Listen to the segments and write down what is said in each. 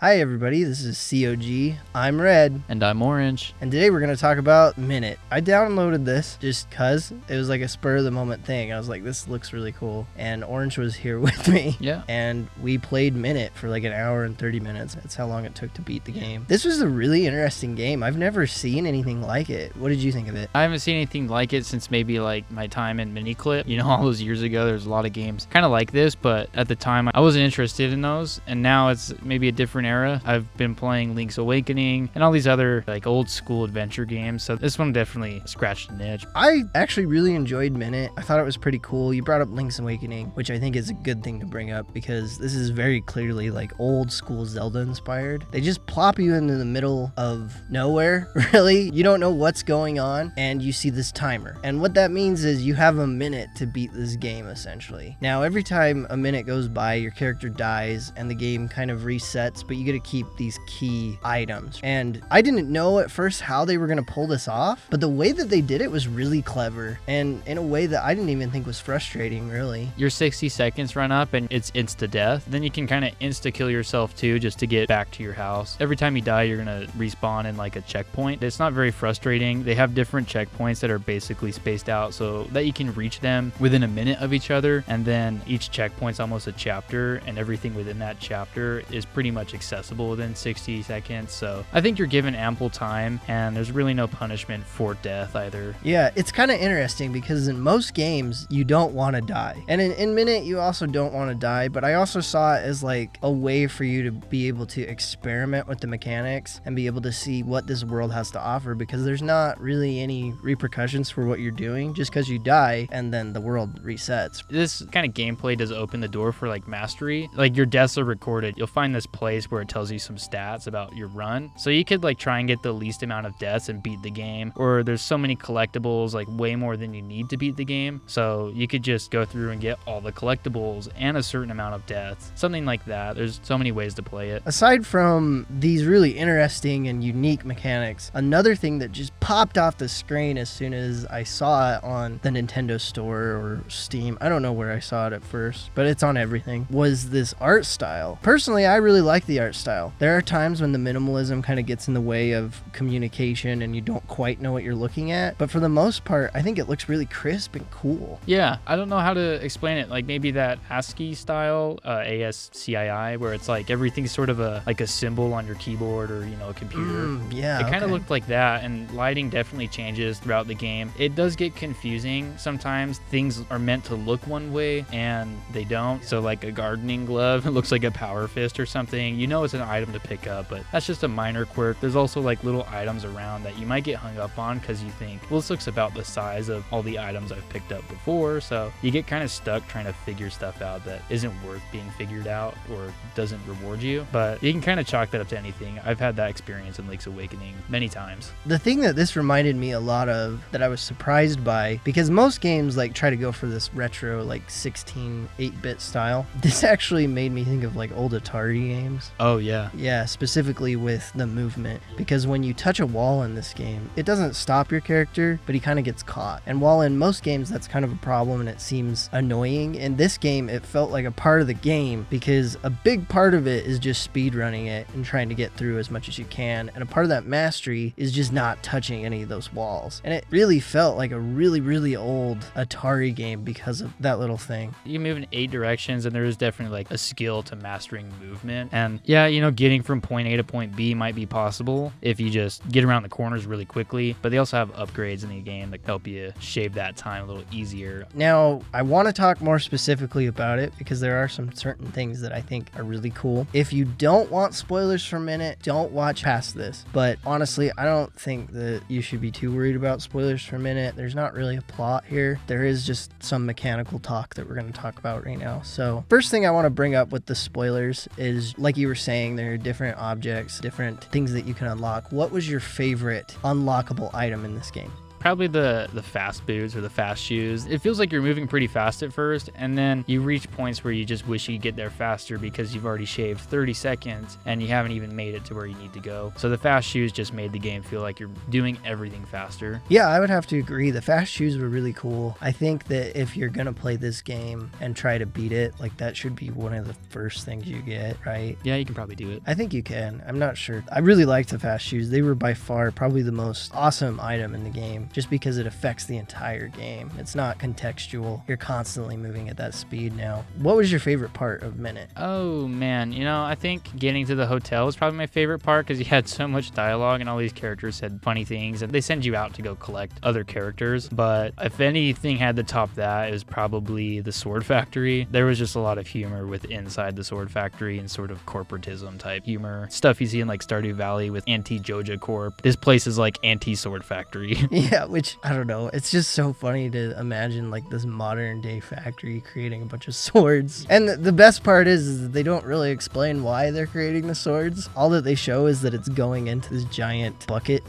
Hi everybody, this is COG. I'm Red. And I'm Orange. And today we're going to talk about Minit. I downloaded this just because it was like a spur of the moment thing. I was like, this looks really cool. And Orange was here with me. Yeah. And we played Minit for like an hour and 30 minutes. That's how long it took to beat the game. This was a really interesting game. I've never seen anything like it. What did you think of it? I haven't seen anything like it since maybe like my time in Miniclip. You know, all those years ago, there's a lot of games kind of like this, but at the time I wasn't interested in those. And now it's maybe a different era. I've been playing Link's Awakening and all these other like old school adventure games, so this one definitely scratched an itch. I actually really enjoyed Minit. I thought it was pretty cool. You brought up Link's Awakening, which I think is a good thing to bring up because this is very clearly like old school Zelda inspired. They just plop you into the middle of nowhere, really. You don't know what's going on and you see this timer. And what that means is you have a minute to beat this game essentially. Now every time a minute goes by, your character dies and the game kind of resets, but you get to keep these key items. And I didn't know at first how they were going to pull this off, but the way that they did it was really clever and in a way that I didn't even think was frustrating, really. Your 60 seconds run up and it's insta death. Then you can kind of insta kill yourself too, just to get back to your house. Every time you die, you're going to respawn in like a checkpoint. It's not very frustrating. They have different checkpoints that are basically spaced out so that you can reach them within a minute of each other. And then each checkpoint's almost a chapter, and everything within that chapter is pretty much accessible within 60 seconds. So I think you're given ample time and there's really no punishment for death either. Yeah, it's kind of interesting because in most games you don't want to die, and in Minit you also don't want to die, but I also saw it as like a way for you to be able to experiment with the mechanics and be able to see what this world has to offer, because there's not really any repercussions for what you're doing just because you die and then the world resets. This kind of gameplay does open the door for like mastery. Like your deaths are recorded. You'll find this place where it tells you some stats about your run, so you could like try and get the least amount of deaths and beat the game, or there's so many collectibles, like way more than you need to beat the game, so you could just go through and get all the collectibles and a certain amount of deaths, something like that. There's so many ways to play it. Aside from these really interesting and unique mechanics, another thing that just popped off the screen as soon as I saw it on the Nintendo Store or Steam, I don't know where I saw it at first, but it's on everything, was this art style. Personally, I really like the art style. There are times when the minimalism kind of gets in the way of communication and you don't quite know what you're looking at, but for the most part, I think it looks really crisp and cool. Yeah, I don't know how to explain it. Like maybe that ASCII style, ASCII, where it's like everything's sort of like a symbol on your keyboard or, you know, a computer. Yeah, it kind of looked like that, and lighting definitely changes throughout the game. It does get confusing sometimes. Things are meant to look one way and they don't. So like a gardening glove, it looks like a power fist or something. You know it's an item to pick up, but that's just a minor quirk. There's also like little items around that you might get hung up on because you think, well, this looks about the size of all the items I've picked up before. So you get kind of stuck trying to figure stuff out that isn't worth being figured out or doesn't reward you. But you can kind of chalk that up to anything. I've had that experience in Link's Awakening many times. The thing that this reminded me a lot of that I was surprised by, because most games like try to go for this retro like 16 8-bit style, this actually made me think of like old Atari games. Oh yeah. Yeah, specifically with the movement, because when you touch a wall in this game, it doesn't stop your character, but he kind of gets caught. And while in most games that's kind of a problem and it seems annoying, in this game it felt like a part of the game, because a big part of it is just speed running it and trying to get through as much as you can, and a part of that mastery is just not touching any of those walls. And it really felt like a really, really old Atari game because of that little thing. You move in 8 directions, and there is definitely like a skill to mastering movement. And yeah, you know, getting from point A to point B might be possible if you just get around the corners really quickly, but they also have upgrades in the game that help you shave that time a little easier. Now, I want to talk more specifically about it because there are some certain things that I think are really cool. If you don't want spoilers for Minit, don't watch past this. But honestly, I don't think that you should be too worried about spoilers for Minit. There's not really a plot here. There is just some mechanical talk that we're going to talk about right now. So first thing I want to bring up with the spoilers is, like you were saying, there are different objects, different things that you can unlock. What was your favorite unlockable item in this game? Probably the fast boots or the fast shoes. It feels like you're moving pretty fast at first, and then you reach points where you just wish you could get there faster because you've already shaved 30 seconds and you haven't even made it to where you need to go. So the fast shoes just made the game feel like you're doing everything faster. Yeah, I would have to agree. The fast shoes were really cool. I think that if you're gonna play this game and try to beat it, like that should be one of the first things you get, right? Yeah, you can probably do it. I think you can. I'm not sure. I really liked the fast shoes. They were by far probably the most awesome item in the game, just because it affects the entire game. It's not contextual. You're constantly moving at that speed now. What was your favorite part of Minit? Oh man, I think getting to the hotel was probably my favorite part because you had so much dialogue and all these characters said funny things, and they send you out to go collect other characters. But if anything had to top that, it was probably the sword factory. There was just a lot of humor with inside the sword factory and sort of corporatism type humor. Stuff you see in like Stardew Valley with anti-Joja Corp. This place is like anti-sword factory. Yeah, which, I don't know, it's just so funny to imagine like this modern day factory creating a bunch of swords. And the best part is that they don't really explain why they're creating the swords. All that they show is that it's going into this giant bucket.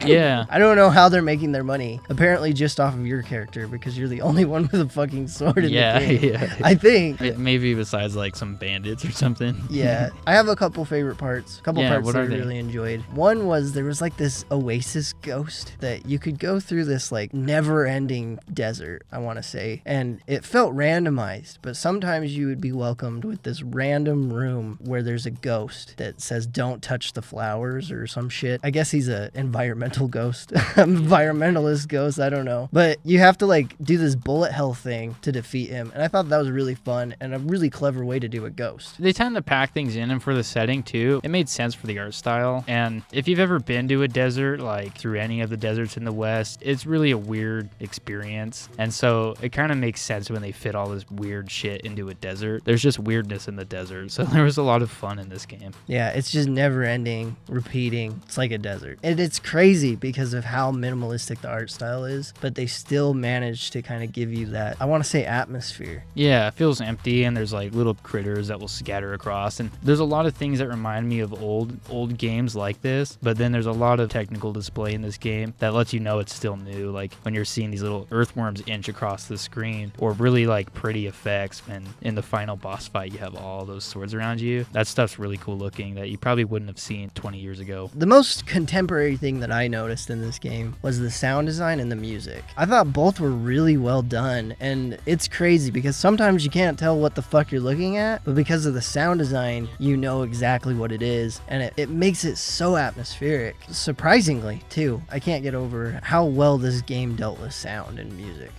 Yeah. I don't know how they're making their money. Apparently just off of your character, because you're the only one with a fucking sword in the game. Yeah. I think. Maybe besides like some bandits or something. Yeah. I have a couple favorite parts. A couple parts what that I are they? really enjoyed. One was there was like this oasis ghost that you could go through this like never-ending desert, I want to say. And it felt randomized, but sometimes you would be welcomed with this random room where there's a ghost that says don't touch the flowers or some shit. I guess he's a environmental ghost. Environmentalist ghost, I don't know. But you have to like do this bullet hell thing to defeat him. And I thought that was really fun and a really clever way to do a ghost. They tend to pack things in, and for the setting too, it made sense for the art style. And if you've ever been to a desert, like through any of the deserts in the West, it's really a weird experience. And so it kind of makes sense when they fit all this weird shit into a desert. There's just weirdness in the desert. So there was a lot of fun in this game. Yeah, it's just never ending, repeating. It's like a desert. And it's crazy because of how minimalistic the art style is, but they still manage to kind of give you that, I want to say, atmosphere. Yeah, it feels empty, and there's like little critters that will scatter across, and there's a lot of things that remind me of old games like this, but then there's a lot of technical display in this game that lets you know it's still new, like when you're seeing these little earthworms inch across the screen, or really like pretty effects when in the final boss fight you have all those swords around you. That stuff's really cool looking that you probably wouldn't have seen 20 years ago. The most contemporary thing that I noticed in this game was the sound design and the music. I thought both were really well done, and it's crazy because sometimes you can't tell what the fuck you're looking at, but because of the sound design, you know exactly what it is, and it makes it so atmospheric. Surprisingly, too. I can't get over how well this game dealt with sound and music.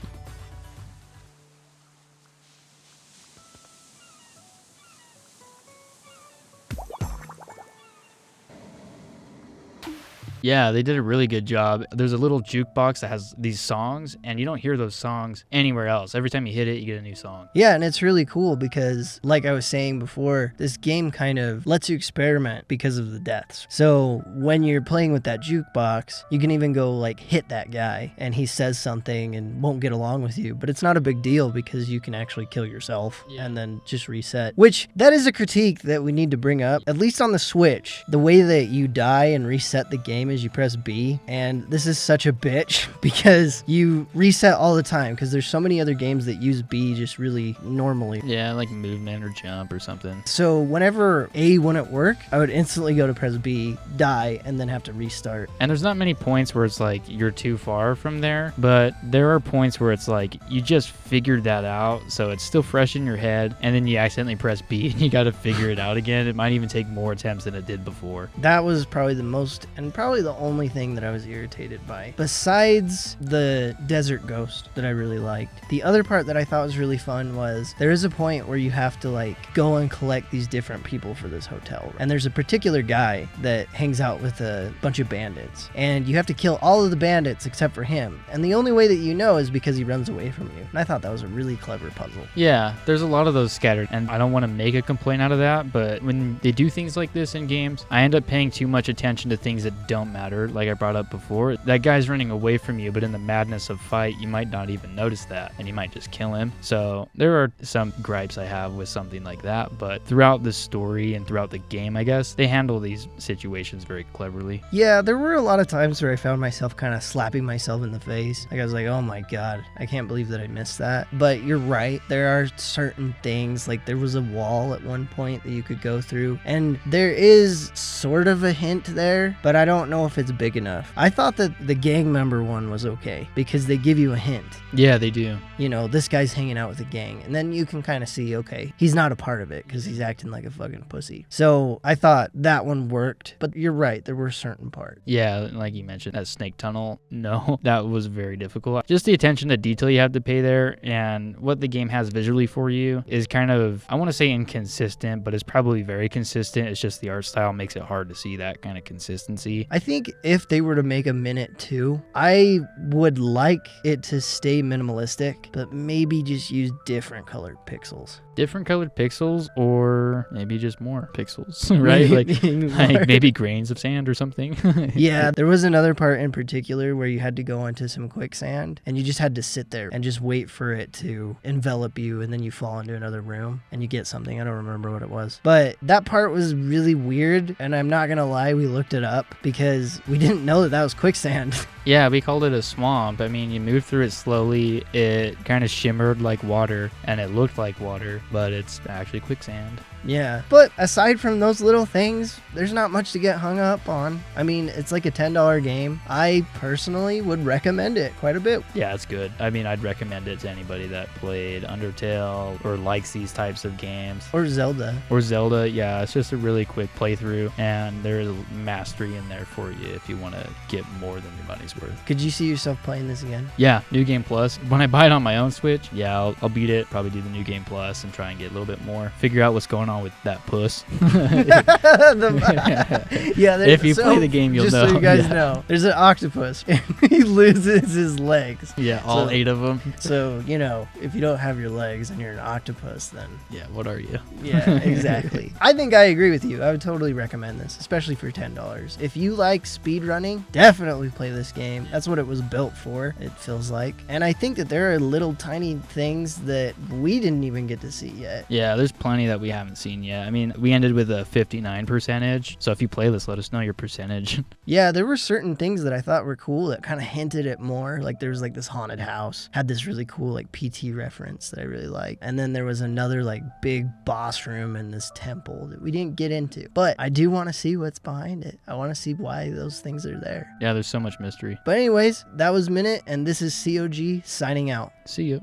Yeah, they did a really good job. There's a little jukebox that has these songs, and you don't hear those songs anywhere else. Every time you hit it, you get a new song. Yeah, and it's really cool because, like I was saying before, this game kind of lets you experiment because of the deaths. So when you're playing with that jukebox, you can even go like hit that guy and he says something and won't get along with you, but it's not a big deal because you can actually kill yourself and then just reset. Which, that is a critique that we need to bring up, at least on the Switch. The way that you die and reset the game is you press B, and this is such a bitch because you reset all the time because there's so many other games that use B just really normally. Yeah, like movement or jump or something. So whenever A wouldn't work, I would instantly go to press B, die, and then have to restart. And there's not many points where it's like you're too far from there, but there are points where it's like you just figured that out, so it's still fresh in your head, and then you accidentally press B and you got to figure it out again. It might even take more attempts than it did before. That was probably the most, and probably the only thing that I was irritated by. Besides the desert ghost that I really liked, the other part that I thought was really fun was there is a point where you have to like go and collect these different people for this hotel. And there's a particular guy that hangs out with a bunch of bandits. And you have to kill all of the bandits except for him. And the only way that you know is because he runs away from you. And I thought that was a really clever puzzle. Yeah, there's a lot of those scattered, and I don't want to make a complaint out of that, but when they do things like this in games, I end up paying too much attention to things that don't don't matter. Like I brought up before, that guy's running away from you, but in the madness of fight, you might not even notice that, and you might just kill him. So there are some gripes I have with something like that, but throughout the story and throughout the game, I guess, they handle these situations very cleverly. Yeah, there were a lot of times where I found myself kind of slapping myself in the face. Like I was like, oh my god, I can't believe that I missed that. But you're right, there are certain things, like there was a wall at one point that you could go through, and there is sort of a hint there, but I don't know if it's big enough. I thought that the gang member one was okay because they give you a hint. Yeah, they do. You know, this guy's hanging out with a gang, and then you can kind of see, okay, he's not a part of it because he's acting like a fucking pussy. So I thought that one worked, but you're right, there were certain parts. Yeah, like you mentioned, that snake tunnel, no, that was very difficult. Just the attention to detail you have to pay there, and what the game has visually for you is kind of, I want to say inconsistent, but it's probably very consistent. It's just the art style makes it hard to see that kind of consistency. I think if they were to make a Minit 2, I would like it to stay minimalistic, but maybe just use different colored pixels. Different colored pixels, or maybe just more pixels, right? like maybe grains of sand or something. Yeah, there was another part in particular where you had to go into some quicksand and you just had to sit there and just wait for it to envelop you, and then you fall into another room and you get something. I don't remember what it was, but that part was really weird, and I'm not gonna lie, we looked it up because we didn't know that was quicksand. Yeah, we called it a swamp. I mean, you moved through it slowly, it kind of shimmered like water, and it looked like water, but it's actually quicksand. Yeah, but aside from those little things, there's not much to get hung up on. I mean, it's like a $10 game. I personally would recommend it quite a bit. Yeah, it's good. I mean, I'd recommend it to anybody that played Undertale or likes these types of games. Or Zelda. Yeah, it's just a really quick playthrough, and there's mastery in there for you if you want to get more than your money's worth. Could you see yourself playing this again? Yeah, New Game Plus. When I buy it on my own Switch, yeah, I'll beat it, probably do the New Game Plus and try and get a little bit more. Figure out what's going on with that puss. Yeah, if you play the game, you'll just know. So you guys know, there's an octopus and he loses his legs. Yeah, all 8 of them. So, you know, if you don't have your legs and you're an octopus, then yeah, what are you? Yeah, exactly. I think I agree with you. I would totally recommend this, especially for $10. If you like speedrunning, definitely play this game. That's what it was built for, it feels like. And I think that there are little tiny things that we didn't even get to see yet. Yeah, there's plenty that we haven't seen yet. I mean, we ended with a 59%. So if you play this, let us know your percentage. Yeah, there were certain things that I thought were cool that kind of hinted at more. Like there was like this haunted house, had this really cool like PT reference that I really liked. And then there was another like big boss room in this temple that we didn't get into. But I do want to see what's behind it. I want to see why those things are there. Yeah, there's so much mystery. But anyways, that was Minit, and this is COG signing out. See ya.